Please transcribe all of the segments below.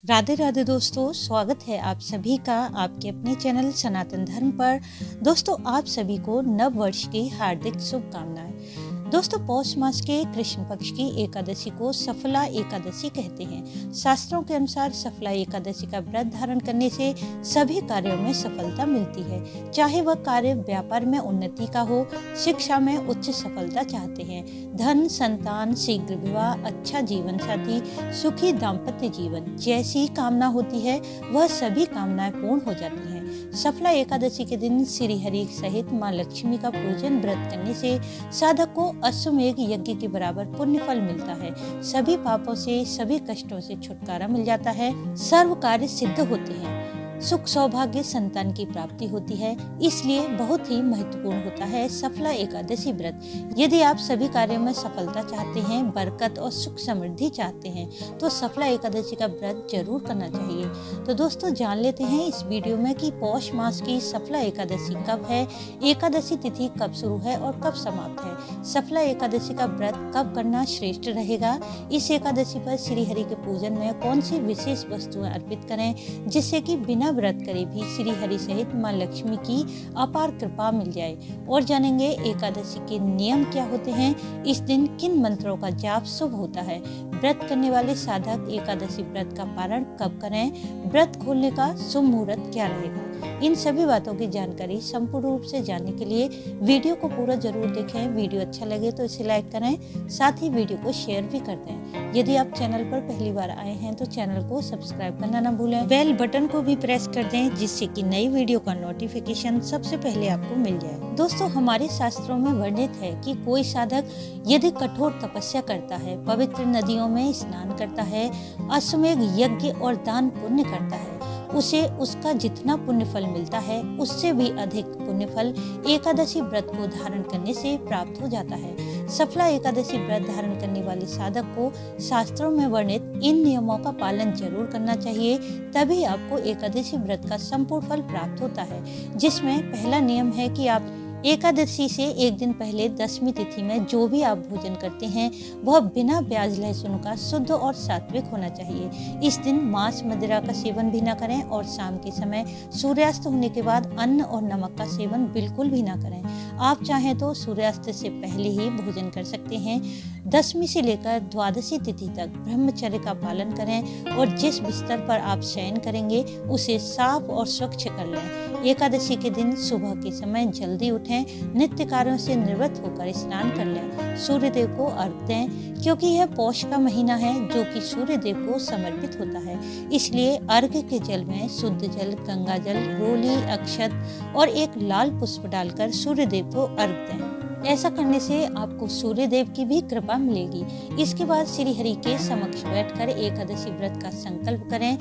राधे राधे दोस्तों, स्वागत है आप सभी का आपके अपने चैनल सनातन धर्म पर। दोस्तों, आप सभी को नव वर्ष की हार्दिक शुभकामनाएं। दोस्तों, पौष मास के कृष्ण पक्ष की एकादशी को सफला एकादशी कहते हैं। शास्त्रों के अनुसार सफला एकादशी का व्रत धारण करने से सभी कार्यों में सफलता मिलती है। चाहे वह कार्य व्यापार में उन्नति का हो, शिक्षा में उच्च सफलता चाहते हैं, धन, संतान, शीघ्र विवाह, अच्छा जीवन साथी, सुखी दाम्पत्य जीवन जैसी कामना होती है, वह सभी कामनाएं पूर्ण हो जाती हैं। सफला एकादशी के दिन श्री हरि सहित मां लक्ष्मी का पूजन व्रत करने से साधक को अश्वमेघ यज्ञ के बराबर पुण्य फल मिलता है। सभी पापों से, सभी कष्टों से छुटकारा मिल जाता है, सर्व कार्य सिद्ध होते हैं, सुख सौभाग्य संतान की प्राप्ति होती है। इसलिए बहुत ही महत्वपूर्ण होता है सफला एकादशी व्रत। यदि आप सभी कार्यों में सफलता चाहते हैं, बरकत और सुख समृद्धि चाहते हैं, तो सफला एकादशी का व्रत जरूर करना चाहिए। तो दोस्तों, जान लेते हैं इस वीडियो में कि पौष मास की सफला एकादशी कब है, एकादशी तिथि कब शुरू है और कब समाप्त है, सफला एकादशी का व्रत कब करना श्रेष्ठ रहेगा, इस एकादशी पर श्री हरि के पूजन में कौन सी विशेष वस्तुएं अर्पित करें जिससे कि बिना व्रत करे भी श्री हरि सहित मां लक्ष्मी की अपार कृपा मिल जाए, और जानेंगे एकादशी के नियम क्या होते हैं, इस दिन किन मंत्रों का जाप शुभ होता है, व्रत करने वाले साधक एकादशी व्रत का पारण कब करें, व्रत खोलने का शुभ मुहूर्त क्या रहेगा। इन सभी बातों की जानकारी संपूर्ण रूप से जानने के लिए वीडियो को पूरा जरूर देखें। वीडियो अच्छा लगे तो इसे लाइक करें, साथ ही वीडियो को शेयर भी कर दें। यदि आप चैनल पर पहली बार आए हैं तो चैनल को सब्सक्राइब करना न भूलें, बेल बटन को भी प्रेस कर दें जिससे कि नई वीडियो का नोटिफिकेशन सबसे पहले आपको मिल जाए। दोस्तों, हमारे शास्त्रों में वर्णित है कि कोई साधक यदि कठोर तपस्या करता है, पवित्र नदियों में स्नान करता है, अश्वमेघ यज्ञ और दान पुण्य करता है, उसे उसका जितना पुण्य फल मिलता है उससे भी अधिक पुण्य फल एकादशी व्रत को धारण करने से प्राप्त हो जाता है। सफला एकादशी व्रत धारण करने वाले साधक को शास्त्रों में वर्णित इन नियमों का पालन जरूर करना चाहिए, तभी आपको एकादशी व्रत का संपूर्ण फल प्राप्त होता है। जिसमें पहला नियम है कि आप एकादशी से एक दिन पहले दशमी तिथि में जो भी आप भोजन करते हैं वह बिना प्याज लहसुन का शुद्ध और सात्विक होना चाहिए। इस दिन मांस मदिरा का सेवन भी न करें और शाम के समय सूर्यास्त होने के बाद अन्न और नमक का सेवन बिल्कुल भी न करें। आप चाहें तो सूर्यास्त से पहले ही भोजन कर सकते हैं। दशमी से लेकर द्वादशी तिथि तक ब्रह्मचर्य का पालन करें और जिस बिस्तर पर आप शयन करेंगे उसे साफ और स्वच्छ कर लें। एकादशी के दिन सुबह के समय जल्दी उठें, नित्य कार्यों से निवृत्त होकर स्नान कर लें, सूर्य देव को अर्घ दें, क्योंकि यह पौष का महीना है जो कि सूर्य देव को समर्पित होता है। इसलिए अर्घ्य के जल में शुद्ध जल, गंगा जल, रोली, अक्षत और एक लाल पुष्प डालकर सूर्य देव को अर्घ दें। ऐसा करने से आपको सूर्य देव की भी कृपा मिलेगी। इसके बाद श्री हरि के समक्ष बैठकर एकादशी व्रत का संकल्प करें।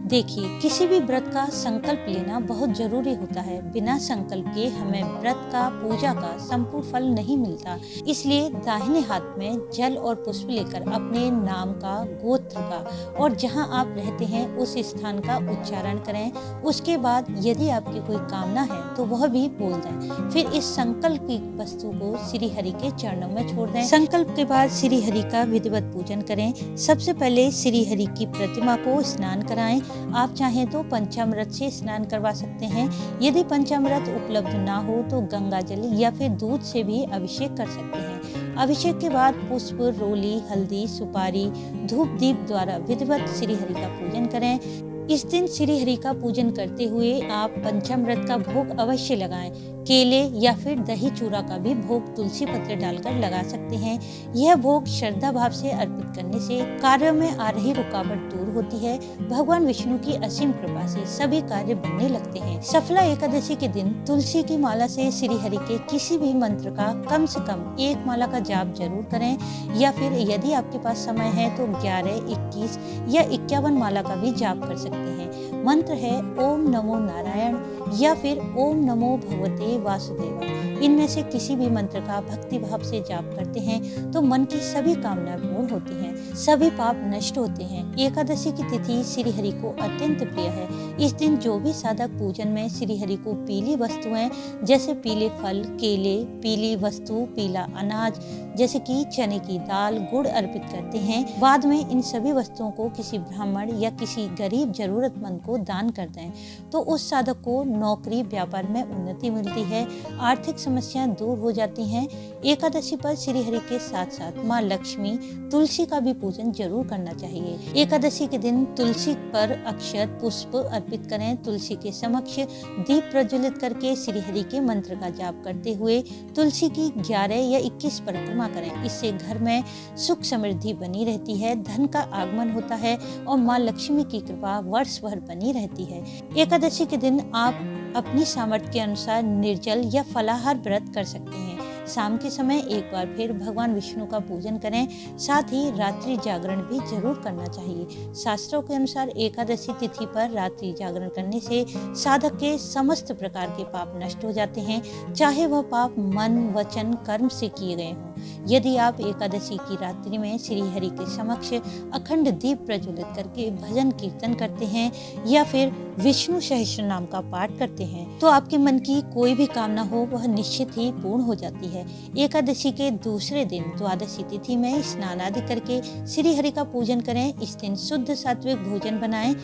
देखिए, किसी भी व्रत का संकल्प लेना बहुत जरूरी होता है। बिना संकल्प के हमें व्रत का, पूजा का संपूर्ण फल नहीं मिलता। इसलिए दाहिने हाथ में जल और पुष्प लेकर अपने नाम का, गोत्र का और जहां आप रहते हैं उस स्थान का उच्चारण करें। उसके बाद यदि आपकी कोई कामना है तो वह भी बोल दें। फिर इस संकल्प की वस्तु को श्री हरि के चरणों में छोड़ दें। संकल्प के बाद श्री हरि का विधिवत पूजन करें। सबसे पहले श्री हरि की प्रतिमा को स्नान कराएं। आप चाहें तो पंचामृत से स्नान करवा सकते हैं। यदि पंचामृत उपलब्ध ना हो तो गंगा जल या फिर दूध से भी अभिषेक कर सकते हैं। अभिषेक के बाद पुष्प, रोली, हल्दी, सुपारी, धूप दीप द्वारा विधिवत श्री हरि का पूजन करें। इस दिन श्री हरि का पूजन करते हुए आप पंचामृत का भोग अवश्य लगाएं। केले या फिर दही चूरा का भी भोग तुलसी पत्र डालकर लगा सकते हैं। यह भोग श्रद्धा भाव से अर्पित करने से कार्यों में आ रही रुकावट दूर होती है। भगवान विष्णु की असीम कृपा से सभी कार्य बनने लगते हैं। सफला एकादशी के दिन तुलसी की माला से श्री हरि के किसी भी मंत्र का कम से कम एक माला का जाप जरूर करें, या फिर यदि आपके पास समय है तो 11, 21 या 51 माला का भी जाप कर सकते हैं। सकते हैं। मंत्र है ओम नमो नारायण या फिर ओम नमो भगवते वासुदेवा। इनमें से किसी भी मंत्र का भक्ति भाव से जाप करते हैं तो मन की सभी कामनाएं पूर्ण होती हैं, सभी पाप नष्ट होते हैं। एकादशी की तिथि श्री हरि को अत्यंत प्रिय है। इस दिन जो भी साधक पूजन में श्री हरि को पीली वस्तुएं जैसे पीले फल, केले, पीली वस्तु, पीला अनाज जैसे कि चने की दाल, गुड़ अर्पित करते हैं, बाद में इन सभी वस्तुओं को किसी ब्राह्मण या किसी गरीब जरूरतमंद को दान कर दें तो उस साधक को नौकरी व्यापार में उन्नति मिलती है, आर्थिक समस्याएं दूर हो जाती हैं। एकादशी पर श्री हरि के साथ साथ माँ लक्ष्मी, तुलसी का भी पूजन जरूर करना चाहिए। एकादशी के दिन तुलसी पर अक्षत पुष्प अर्पित करें। तुलसी के समक्ष दीप प्रज्वलित करके श्री हरि के मंत्र का जाप करते हुए तुलसी की 11 या 21 परिक्रमा करें। इससे घर में सुख समृद्धि बनी रहती है, धन का आगमन होता है और माँ लक्ष्मी की कृपा वर्ष भर बनी रहती है। एकादशी के दिन आप अपनी सामर्थ्य के अनुसार निर्जल या फलाहार व्रत कर सकते हैं। शाम के समय एक बार फिर भगवान विष्णु का पूजन करें, साथ ही रात्रि जागरण भी जरूर करना चाहिए। शास्त्रों के अनुसार एकादशी तिथि पर रात्रि जागरण करने से साधक के समस्त प्रकार के पाप नष्ट हो जाते हैं, चाहे वह पाप मन, वचन, कर्म से किए गए हों। यदि आप एकादशी की रात्रि में श्री हरि के समक्ष अखंड दीप प्रज्वलित करके भजन कीर्तन करते हैं या फिर विष्णु सहस्त्र नाम का पाठ करते हैं तो आपके मन की कोई भी कामना हो वह निश्चित ही पूर्ण हो जाती है। एकादशी के दूसरे दिन द्वादशी तिथि में स्नान आदि करके श्री हरि का पूजन करें। इस दिन शुद्ध सात्विक भोजन बनाएं।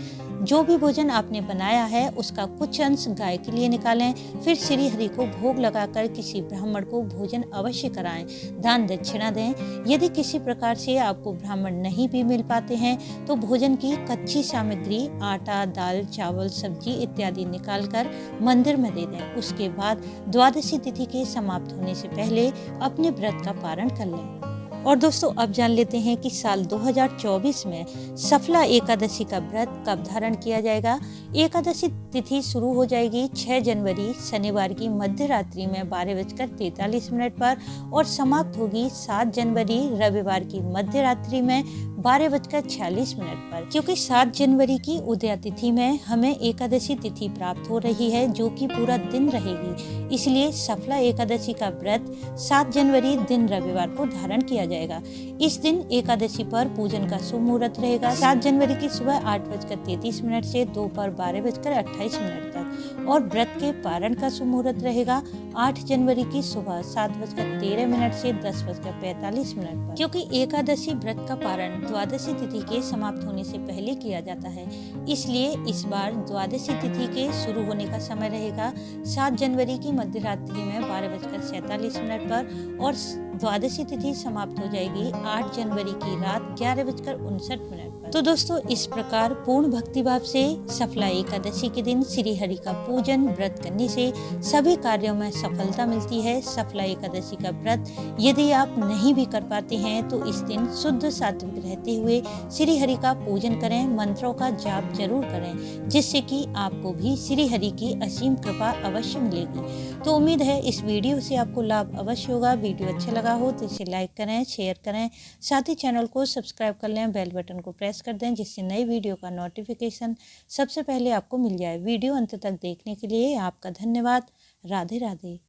जो भी भोजन आपने बनाया है उसका कुछ अंश गाय के लिए निकालें, फिर श्री हरि को भोग लगाकर किसी ब्राह्मण को भोजन अवश्य कराएं, दान दक्षिणा दें। यदि किसी प्रकार से आपको ब्राह्मण नहीं भी मिल पाते हैं तो भोजन की कच्ची सामग्री आटा, दाल, चावल, सब्जी इत्यादि निकालकर मंदिर में दे दें। उसके बाद द्वादशी तिथि के समाप्त होने से पहले अपने व्रत का पारण कर लें। और दोस्तों अब जान लेते हैं कि साल 2024 में सफला एकादशी का व्रत कब धारण किया जाएगा। एकादशी तिथि शुरू हो जाएगी 6 जनवरी शनिवार की मध्य रात्रि में 12:43 पर और समाप्त होगी 7 जनवरी रविवार की मध्य रात्रि में 12:46 पर। क्योंकि 7 जनवरी की उदया तिथि में हमें एकादशी तिथि प्राप्त हो रही है जो कि पूरा दिन रहेगी, इसलिए सफला एकादशी का व्रत 7 जनवरी दिन रविवार को धारण किया जाएगा। इस दिन एकादशी पर पूजन का शुभ मुहूर्त रहेगा 7 जनवरी की सुबह 8:33 से दोपहर 12:28 तक और व्रत के पारण का शुभ मुहूर्त रहेगा 8 जनवरी की सुबह 7:13 से 10:45 पर। क्योंकि एकादशी व्रत का पारण द्वादशी तिथि के समाप्त होने से पहले किया जाता है, इसलिए इस बार द्वादशी तिथि के शुरू होने का समय रहेगा 7 जनवरी की मध्य रात्रि में 12:47 पर और द्वादशी तिथि समाप्त हो जाएगी 8 जनवरी की रात 11:59 पर। तो दोस्तों इस प्रकार पूर्ण भक्तिभाव से सफला एकादशी के दिन श्री हरि का पूजन व्रत करने से सभी कार्यों में सफलता मिलती है। सफला एकादशी का व्रत यदि आप नहीं भी कर पाते हैं तो इस दिन शुद्ध सात्विक रहते हुए श्री हरि का पूजन करें, मंत्रों का जाप जरूर करें, जिससे कि आपको भी श्री हरि की असीम कृपा अवश्य मिलेगी। तो उम्मीद है इस वीडियो से आपको लाभ अवश्य होगा। वीडियो अच्छा लगा हो तो इसे लाइक करें, शेयर करें, साथ ही चैनल को सब्सक्राइब कर लें, बेल बटन को प्रेस कर दें जिससे नई वीडियो का नोटिफिकेशन सबसे पहले आपको मिल जाए। वीडियो अंत तक देखने के लिए आपका धन्यवाद। राधे राधे।